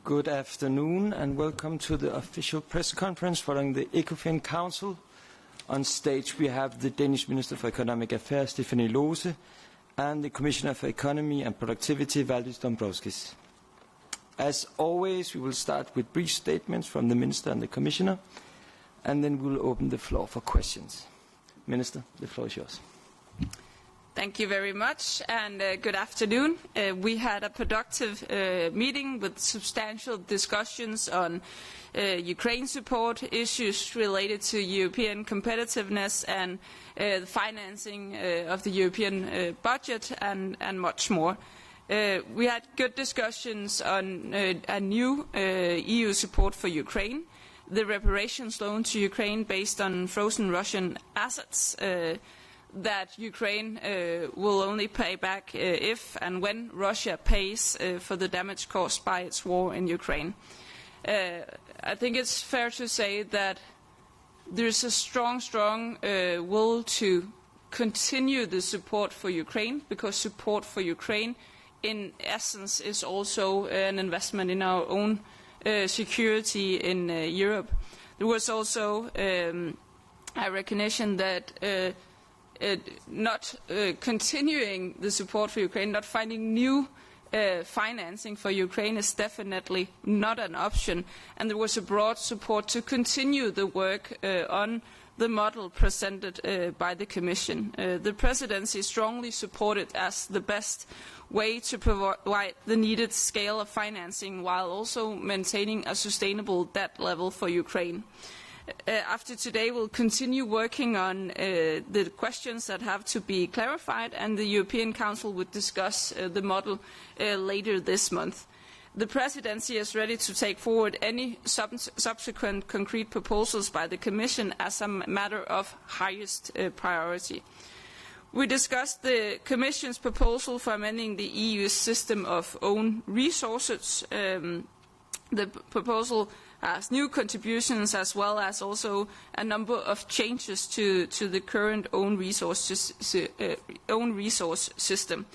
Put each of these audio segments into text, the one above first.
Good afternoon and welcome to the official press conference following the ECOFIN Council. On stage we have the Danish Minister for Economic Affairs, Stephanie Lose, and the Commissioner for Economy and Productivity, Valdis Dombrovskis. As always, we will start with brief statements from the Minister and the Commissioner, and then we will open the floor for questions. Minister, the floor is yours. Thank you very much, and good afternoon. We had a productive meeting with substantial discussions on Ukraine support, issues related to European competitiveness and the financing of the European budget and much more. We had good discussions on a new EU support for Ukraine, the reparations loan to Ukraine based on frozen Russian assets, that Ukraine will only pay back if and when Russia pays for the damage caused by its war in Ukraine. I think it's fair to say that there's a strong will to continue the support for Ukraine, because support for Ukraine in essence is also an investment in our own security in Europe. There was also a recognition that not continuing the support for Ukraine, not finding new financing for Ukraine is definitely not an option, and there was a broad support to continue the work on the model presented by the Commission. The Presidency strongly supported as the best way to provide the needed scale of financing while also maintaining a sustainable debt level for Ukraine. After today, we'll continue working on the questions that have to be clarified, and the European Council will discuss the model later this month. The Presidency is ready to take forward any subsequent concrete proposals by the Commission as a matter of highest priority. We discussed the Commission's proposal for amending the EU system of own resources. The proposal has new contributions as well as also a number of changes to the current own resource system.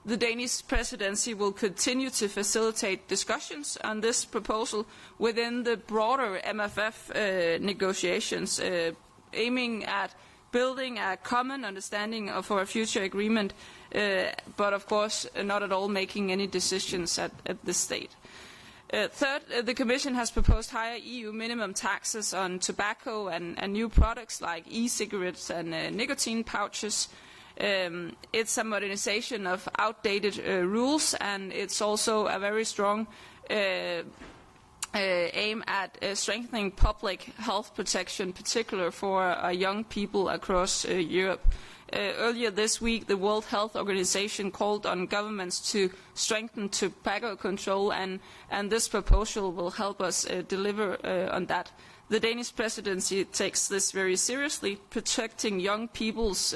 The Danish Presidency will continue to facilitate discussions on this proposal within the broader MFF negotiations, aiming at building a common understanding of our future agreement, but of course not at all making any decisions at this stage. Third, the Commission has proposed higher EU minimum taxes on tobacco and new products like e-cigarettes and nicotine pouches. It's a modernization of outdated rules, and it's also a very strong aim at strengthening public health protection, particularly for young people across Europe. Earlier this week, the World Health Organization called on governments to strengthen tobacco control, and this proposal will help us deliver on that. The Danish Presidency takes this very seriously. Protecting young people's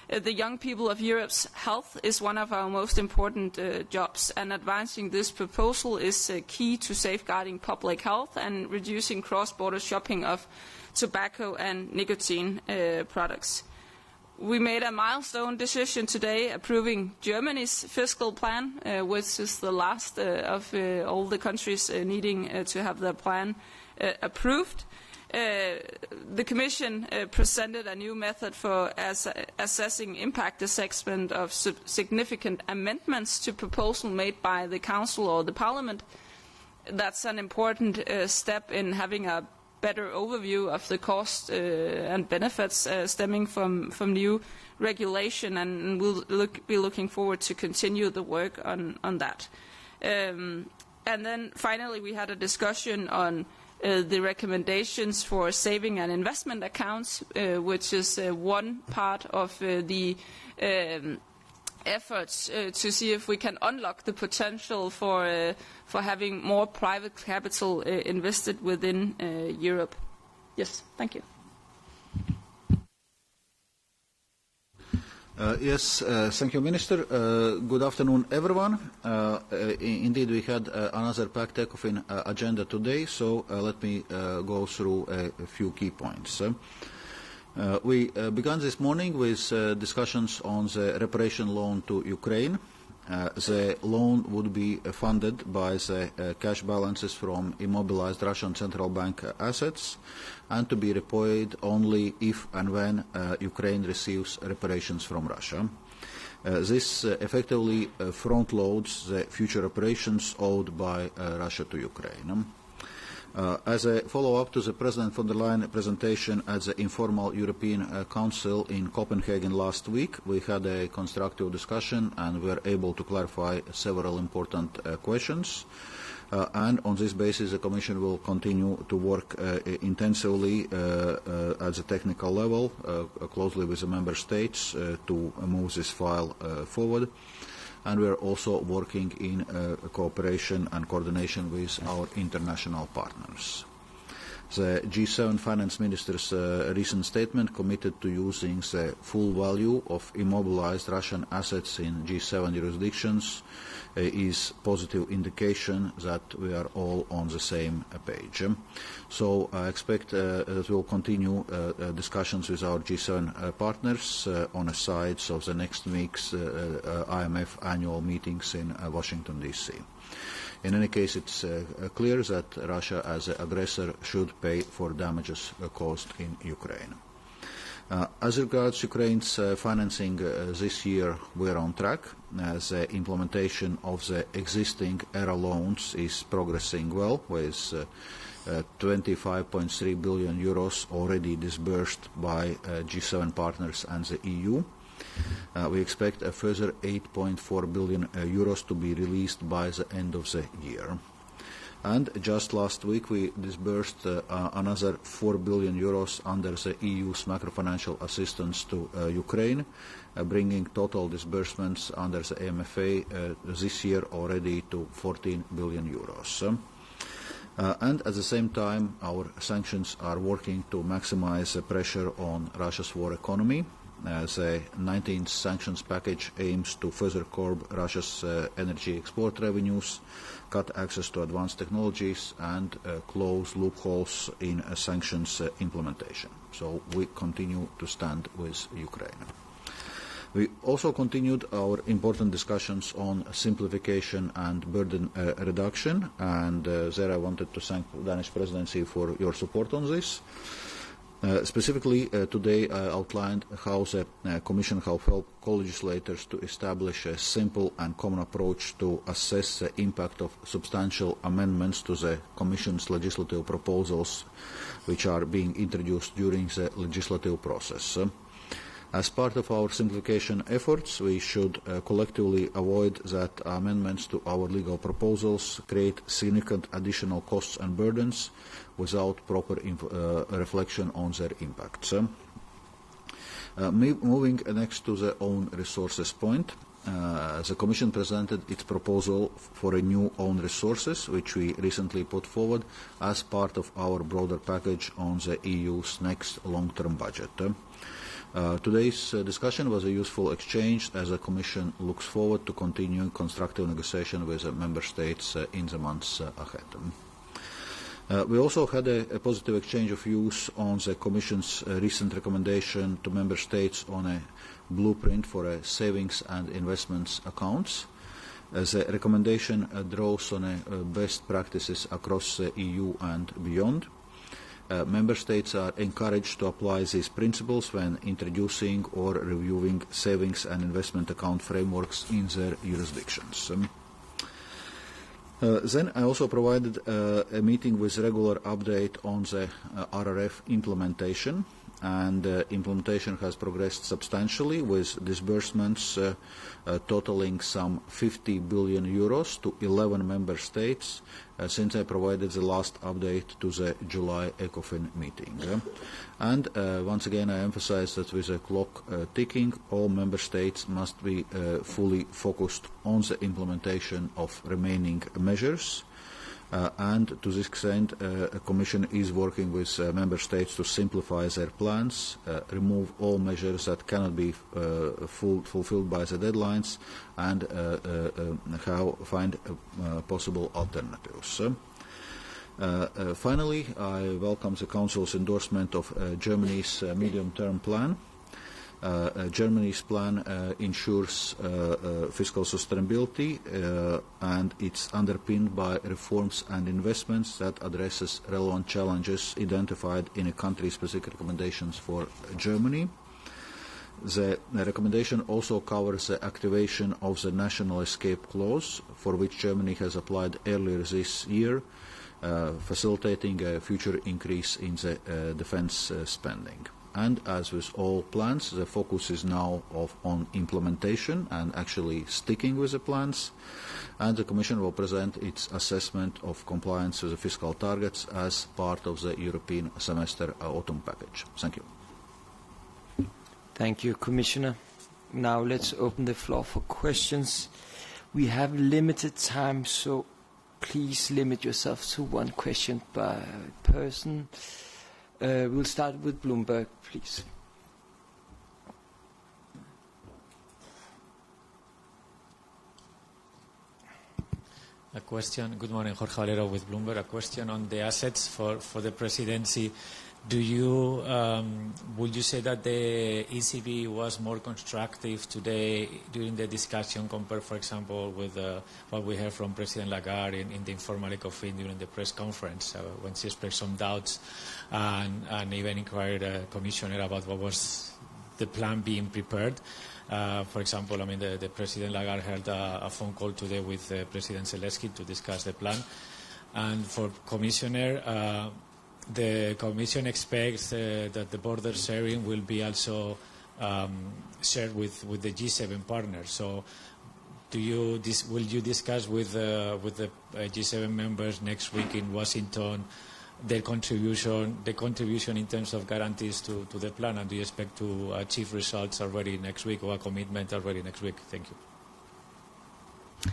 the young people of Europe's health is one of our most important jobs, and advancing this proposal is key to safeguarding public health and reducing cross-border shopping of tobacco and nicotine products. We made a milestone decision today approving Germany's fiscal plan, which is the last of all the countries needing to have their plan approved. The Commission presented a new method for assessing impact assessment of significant amendments to proposal made by the Council or the Parliament. That's an important step in having a better overview of the cost and benefits stemming from new regulation, and we'll be looking forward to continue the work on that. And then finally we had a discussion on the recommendations for saving and investment accounts, which is one part of the efforts to see if we can unlock the potential for having more private capital invested within Europe. Yes, thank you. Yes, thank you, Minister. Good afternoon, everyone. Indeed, we had another packed ECOFIN agenda today, so let me go through a few key points. We began this morning with discussions on the reparation loan to Ukraine. The loan would be funded by the cash balances from immobilized Russian central bank assets and to be repaid only if and when Ukraine receives reparations from Russia. This effectively front-loads the future reparations owed by Russia to Ukraine. As a follow-up to the President von der Leyen presentation at the informal European Council in Copenhagen last week, we had a constructive discussion and were able to clarify several important questions. And on this basis, the Commission will continue to work intensively at the technical level, closely with the Member States, to move this file forward. And we are also working in cooperation and coordination with our international partners. The G7 finance ministers' recent statement committed to using the full value of immobilized Russian assets in G7 jurisdictions is positive indication that we are all on the same page. So I expect that we will continue discussions with our G7 partners on the sides of the next week's IMF annual meetings in Washington, D.C. In any case, it's clear that Russia as an aggressor should pay for damages caused in Ukraine. As regards Ukraine's financing this year, we are on track. The implementation of the existing ERA loans is progressing well, with 25.3 billion euros already disbursed by G7 partners and the EU. We expect a further 8.4 billion euros to be released by the end of the year. And just last week we disbursed another 4 billion euros under the EU's macrofinancial assistance to Ukraine, bringing total disbursements under the AMFA this year already to 14 billion euros. And at the same time, our sanctions are working to maximize the pressure on Russia's war economy. The 19th sanctions package aims to further curb Russia's energy export revenues, cut access to advanced technologies, and close loopholes in sanctions implementation. So we continue to stand with Ukraine. We also continued our important discussions on simplification and burden reduction, and there I wanted to thank the Danish presidency for your support on this. Specifically, today I outlined how the Commission has helped co-legislators to establish a simple and common approach to assess the impact of substantial amendments to the Commission's legislative proposals which are being introduced during the legislative process. As part of our simplification efforts, we should collectively avoid that amendments to our legal proposals create significant additional costs and burdens without proper reflection on their impacts. Moving next to the own resources point, the Commission presented its proposal for a new own resources, which we recently put forward as part of our broader package on the EU's next long-term budget. Today's discussion was a useful exchange as the Commission looks forward to continuing constructive negotiation with the Member States in the months ahead. We also had a positive exchange of views on the Commission's recent recommendation to Member States on a blueprint for a savings and investments accounts. The recommendation draws on best practices across the EU and beyond. Member States are encouraged to apply these principles when introducing or reviewing savings and investment account frameworks in their jurisdictions. Then I also provided a meeting with regular update on the RRF implementation, and implementation has progressed substantially with disbursements totaling some 50 billion euros to 11 member states since I provided the last update to the July ECOFIN meeting. And once again I emphasize that with the clock ticking, all member states must be fully focused on the implementation of remaining measures. And to this extent, the Commission is working with Member States to simplify their plans, remove all measures that cannot be fulfilled by the deadlines, and find possible alternatives. Finally, I welcome the Council's endorsement of Germany's medium-term plan. Germany's plan ensures fiscal sustainability and it's underpinned by reforms and investments that addresses relevant challenges identified in a country-specific recommendations for Germany. The recommendation also covers the activation of the national escape clause, for which Germany has applied earlier this year, facilitating a future increase in the defence spending. And as with all plans, the focus is now on implementation and actually sticking with the plans. And the Commission will present its assessment of compliance with the fiscal targets as part of the European semester autumn package. Thank you. Thank you, Commissioner. Now let's open the floor for questions. We have limited time, so please limit yourself to one question per person. We'll start with Bloomberg, please. A question. Good morning, Jorge Valero with Bloomberg. A question on the assets for the presidency. Do you would you say that the ECB was more constructive today during the discussion compared, for example, with what we heard from President Lagarde in the informal ECOFIN during the press conference when she expressed some doubts and even inquired a commissioner about what was the plan being prepared? For example, I mean, the President Lagarde held a phone call today with President Zelensky to discuss the plan. And for Commissioner, the Commission expects that the border sharing will be also shared with the G7 partners. So, will you discuss with the G7 members next week in Washington their contribution in terms of guarantees to the plan, and do you expect to achieve results already next week or a commitment already next week? Thank you.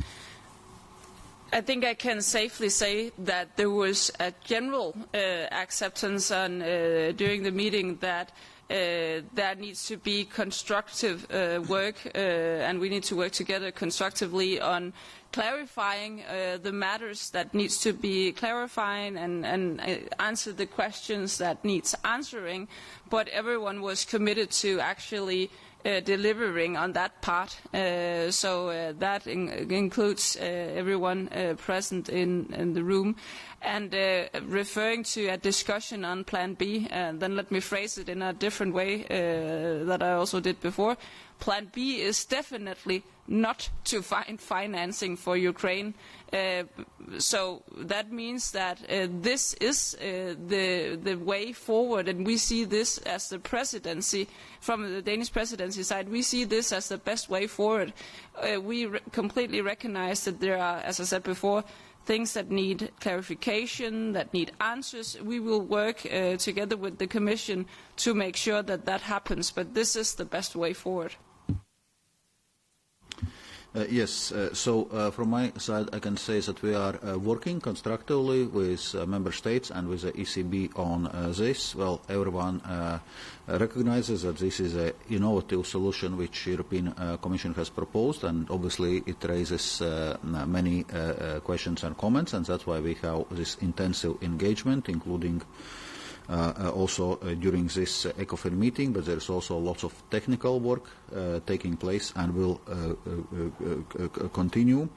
I think I can safely say that there was a general acceptance during the meeting that there needs to be constructive work and we need to work together constructively on clarifying the matters that needs to be clarifying and answer the questions that needs answering, but everyone was committed to actually delivering on that part. So that includes everyone present in the room. And referring to a discussion on Plan B, then let me phrase it in a different way that I also did before. Plan B is definitely not to find financing for Ukraine. So that means that this is the way forward, and we see this as the presidency, from the Danish presidency side, we see this as the best way forward. We completely recognize that there are, as I said before, things that need clarification, that need answers. We will work together with the Commission to make sure that that happens, but this is the best way forward. Yes, so from my side I can say that we are working constructively with Member States and with the ECB on this. Well, everyone recognizes that this is an innovative solution which the European Commission has proposed, and obviously it raises many questions and comments, and that's why we have this intensive engagement, including also during this ECOFIN meeting, but there's also lots of technical work taking place and will continue.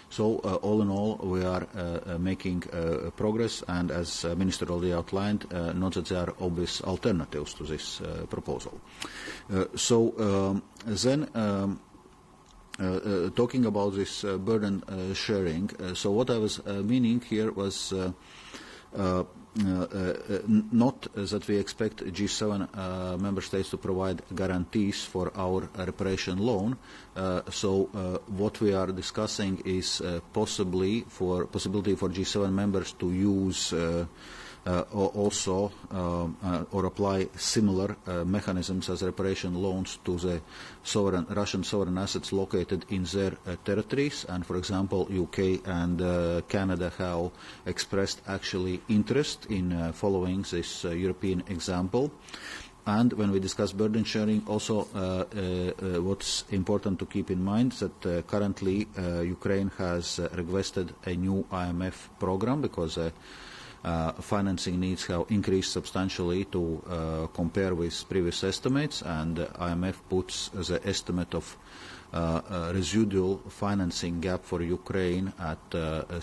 So all in all, we are making progress, and as Minister already outlined, not that there are obvious alternatives to this proposal. Then talking about this burden sharing, so what I was meaning here was not that we expect G7 member states to provide guarantees for our reparation loan. So what we are discussing is possibility for G7 members to use also or apply similar mechanisms as reparation loans to the Russian sovereign assets located in their territories. And for example, UK and Canada have expressed actually interest in following this European example. And when we discuss burden sharing, also what's important to keep in mind is that currently Ukraine has requested a new IMF program because financing needs have increased substantially to compare with previous estimates, and IMF puts the estimate of residual financing gap for Ukraine at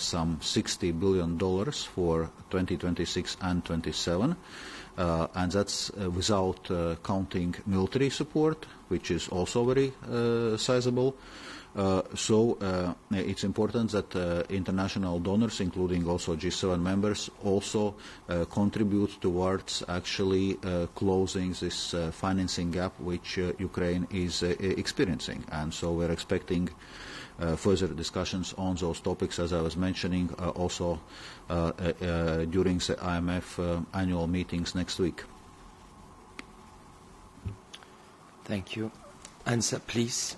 some $60 billion for 2026 and 27, and that's without counting military support, which is also very sizable. So it's important that international donors, including also G7 members, also contribute towards actually closing this financing gap which Ukraine is experiencing. And so we're expecting further discussions on those topics, as I was mentioning, also during the IMF annual meetings next week. Thank you. Answer, please.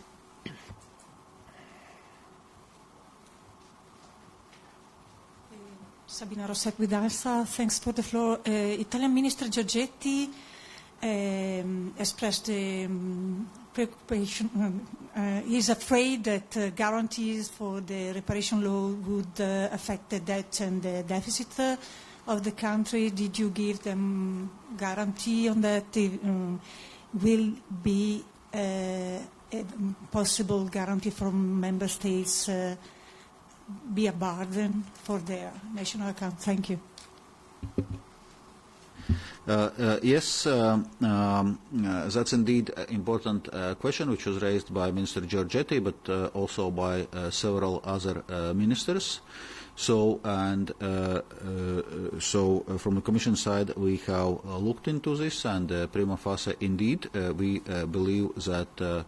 Sabina Rosset with ALSA. Thanks for the floor. Italian Minister Giorgetti expressed preoccupation. He's afraid that guarantees for the reparation law would affect the debt and the deficit of the country. Did you give them guarantee on that? Will be a possible guarantee from member states be a burden for their national account? Thank you. Yes, that's indeed an important question which was raised by Minister Giorgetti, but also by several other ministers. So, and from the Commission side, we have looked into this, and prima facie, indeed, we believe that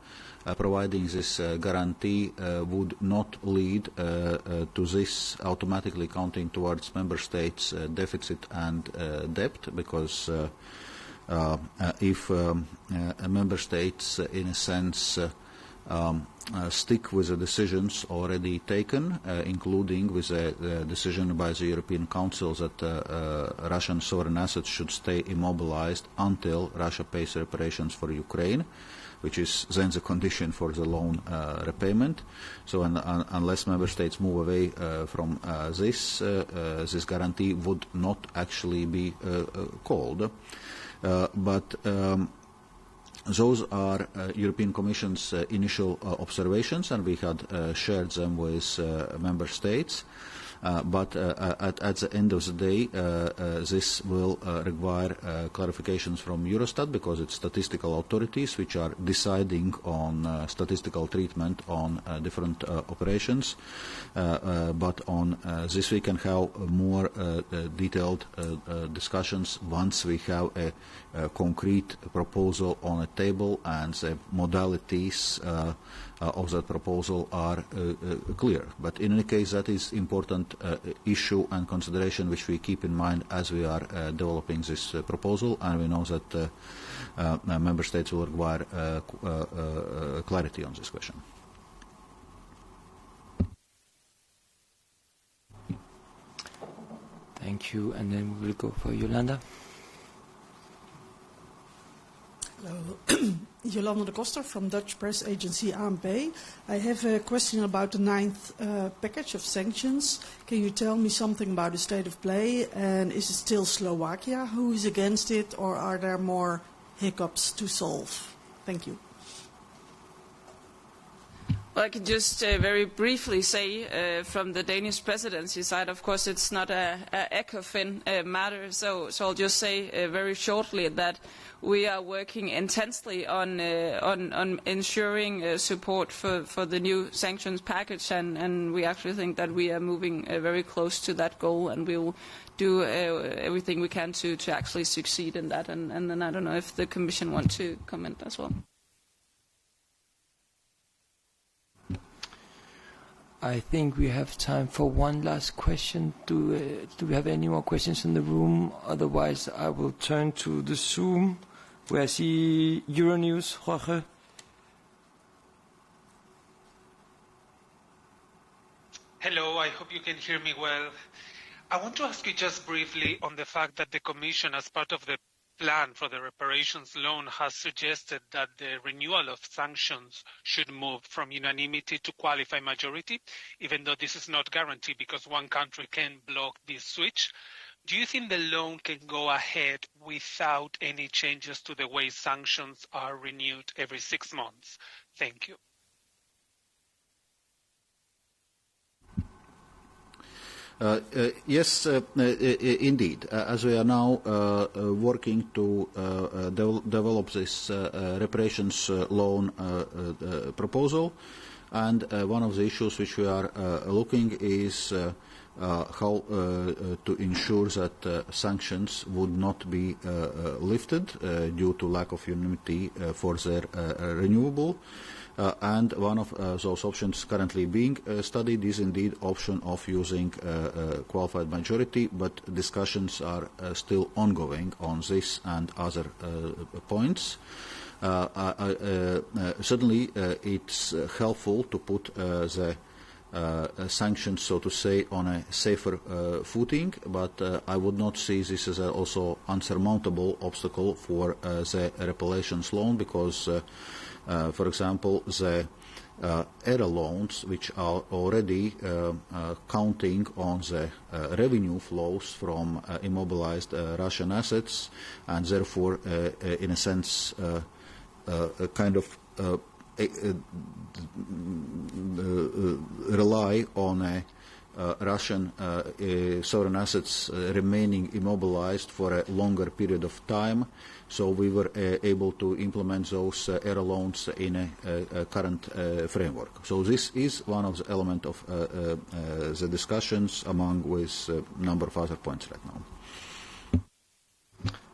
providing this guarantee would not lead to this automatically counting towards member states' deficit and debt, because if member states, in a sense, stick with the decisions already taken, including with a decision by the European Council that Russian sovereign assets should stay immobilized until Russia pays reparations for Ukraine, which is then the condition for the loan repayment. So unless member states move away from this guarantee would not actually be called. But those are European Commission's initial observations, and we had shared them with member states. But at the end of the day, this will require clarifications from Eurostat, because it's statistical authorities which are deciding on statistical treatment on different operations. But on this we can have more detailed discussions once we have a concrete proposal on a table and the modalities of that proposal are clear. But in any case, that is important issue and consideration which we keep in mind as we are developing this proposal, and we know that member states will require clarity on this question. Thank you, and then we will go for Yolanda. Hello. Jolanda de Koster from Dutch press agency ANP. I have a question about the 9th package of sanctions. Can you tell me something about the state of play? And is it still Slovakia who is against it, or are there more hiccups to solve? Thank you. Well, I can just very briefly say from the Danish presidency side, of course, it's not a ECOFIN matter, so I'll just say very shortly that we are working intensely on ensuring support for the new sanctions package, and we actually think that we are moving very close to that goal, and we will do everything we can to actually succeed in that. And then I don't know if the Commission want to comment as well. I think we have time for one last question. Do we have any more questions in the room? Otherwise, I will turn to the Zoom, where I see Euronews. Jorge. Hello, I hope you can hear me well. I want to ask you just briefly on the fact that the Commission, as part of the plan for the reparations loan, has suggested that the renewal of sanctions should move from unanimity to qualified majority, even though this is not guaranteed because one country can block this switch. do you think the loan can go ahead without any changes to the way sanctions are renewed every 6 months? Thank you. Yes, indeed. As we are now working to develop this reparations loan proposal, and one of the issues which we are looking is how to ensure that sanctions would not be lifted due to lack of unanimity for their renewable. And one of those options currently being studied is indeed option of using qualified majority, but discussions are still ongoing on this and other points. Certainly it's helpful to put the sanctions, so to say, on a safer footing, but I would not see this as also unsurmountable obstacle for the reparations loan, because for example, the ERA loans, which are already counting on the revenue flows from immobilized Russian assets, and therefore, in a sense, kind of rely on Russian sovereign assets remaining immobilized for a longer period of time. So we were able to implement those ERA loans in a current framework. So this is one of the elements of the discussions among with a number of other points right now.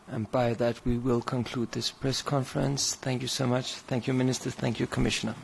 And by that we will conclude this press conference. Thank you so much. Thank you, Minister. Thank you, Commissioner.